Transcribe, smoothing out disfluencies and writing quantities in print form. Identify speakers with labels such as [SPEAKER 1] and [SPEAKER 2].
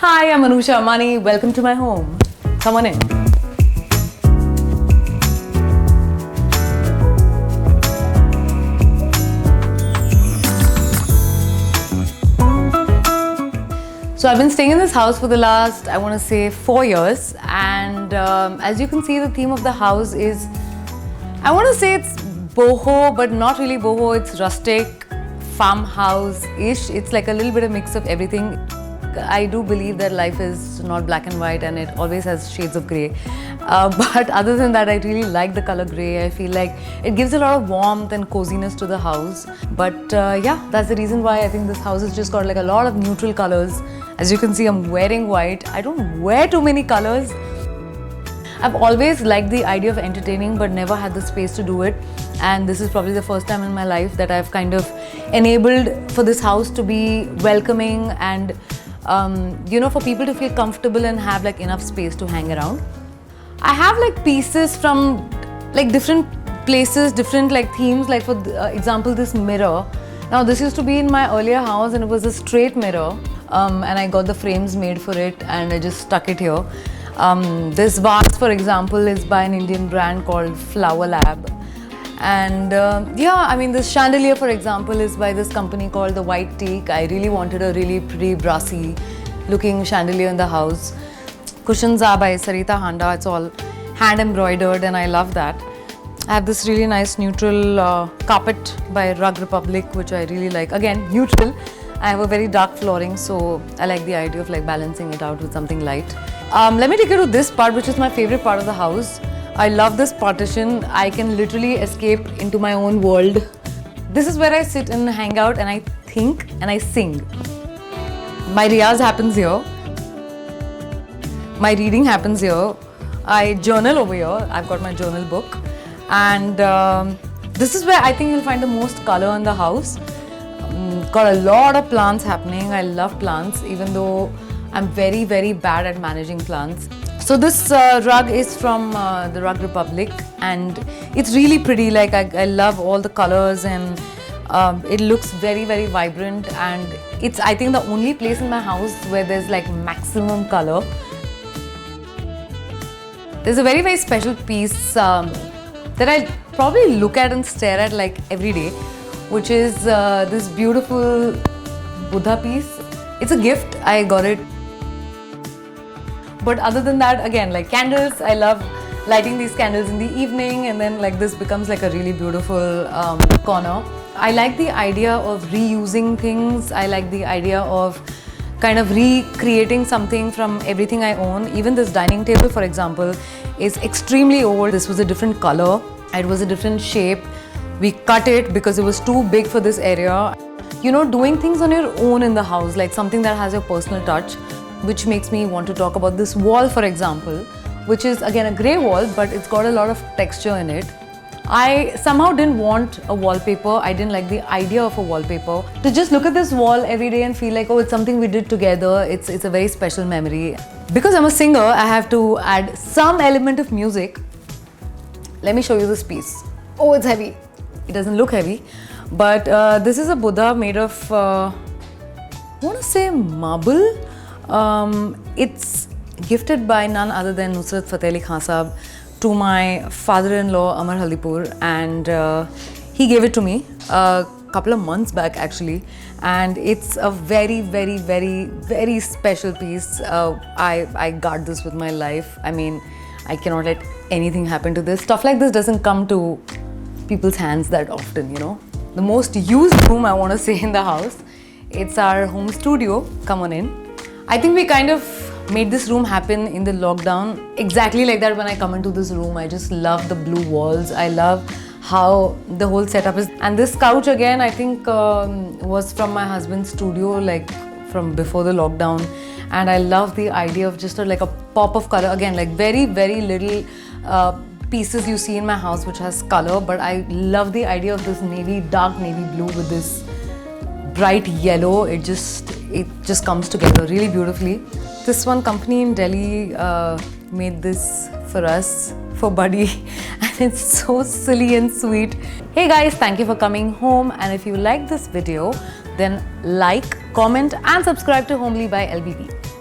[SPEAKER 1] Hi, I'm Anusha Amani. Welcome to my home. Come on in. So I've been staying in this house for the last, I want to say, 4 years. And as you can see, the theme of the house is, I want to say it's boho, but not really boho. It's rustic, farmhouse-ish. It's like a little bit of mix of everything. I do believe that life is not black and white and it always has shades of grey. But other than that, I really like the color grey. I feel like it gives a lot of warmth and coziness to the house. But yeah, that's the reason why I think this house has just got like a lot of neutral colors. As you can see, I'm wearing white. I don't wear too many colors. I've always liked the idea of entertaining but never had the space to do it. And this is probably the first time in my life that I've kind of enabled for this house to be welcoming and for people to feel comfortable and have like enough space to hang around. I have like pieces from like different places, different like themes, like for example this mirror. Now this used to be in my earlier house and it was a straight mirror and I got the frames made for it and I just stuck it here. This vase, for example, is by an Indian brand called Flower Lab. And this chandelier, for example, is by this company called the White Teak. I really wanted a really pretty brassy looking chandelier in the house. Cushions are by Sarita Handa. It's all hand embroidered and I love that. I have this really nice neutral carpet by Rug Republic, which I really like. Again, neutral. I have a very dark flooring, so I like the idea of like balancing it out with something light. Let me take you to this part, which is my favorite part of the house. I love this partition. I can literally escape into my own world. This is where I sit and hang out and I think and I sing. My riyaz happens here. My reading happens here. I journal over here. I've got my journal book. And this is where I think you'll find the most color in the house. Got a lot of plants happening. I love plants, even though I'm very, very bad at managing plants. So this rug is from the Rug Republic and it's really pretty. Like I love all the colors and it looks very, very vibrant, and it's, I think, the only place in my house where there's like maximum color. There's a very, very special piece that I probably look at and stare at like every day, which is this beautiful Buddha piece. It's a gift. I got it. But other than that, again, like candles, I love lighting these candles in the evening, and then like this becomes like a really beautiful corner. I like the idea of reusing things. I like the idea of kind of recreating something from everything I own. Even this dining table, for example, is extremely old. This was a different color. It was a different shape. We cut it because it was too big for this area. You know, doing things on your own in the house, like something that has your personal touch, which makes me want to talk about this wall, for example, which is again a grey wall, but it's got a lot of texture in it. I somehow didn't want a wallpaper. I didn't like the idea of a wallpaper. To just look at this wall every day and feel like, oh, it's something we did together. It's a very special memory. Because I'm a singer, I have to add some element of music. Let me show you this piece. Oh, it's heavy. It doesn't look heavy, but this is a Buddha made of, I want to say marble. It's gifted by none other than Nusrat Fateh Ali Khan Sahab to my father-in-law Amar Haldipur, and he gave it to me a couple of months back actually, and it's a very, very, very, very special piece. I guard this with my life. I mean, I cannot let anything happen to this. Stuff like this doesn't come to people's hands that often, you know. The most used room, I want to say, in the house, it's our home studio. Come on in. I think we kind of made this room happen in the lockdown. Exactly like that, when I come into this room, I just love the blue walls. I love how the whole setup is. And this couch again, I think was from my husband's studio, like from before the lockdown. And I love the idea of just like a pop of color. Again, like very, very little pieces you see in my house which has color, but I love the idea of this navy, dark navy blue with this bright yellow. It just comes together really beautifully. This one company in Delhi made this for us, for Buddy, and it's so silly and sweet. Hey guys, thank you for coming home, and if you like this video, then like, comment and subscribe to Homely by LBB.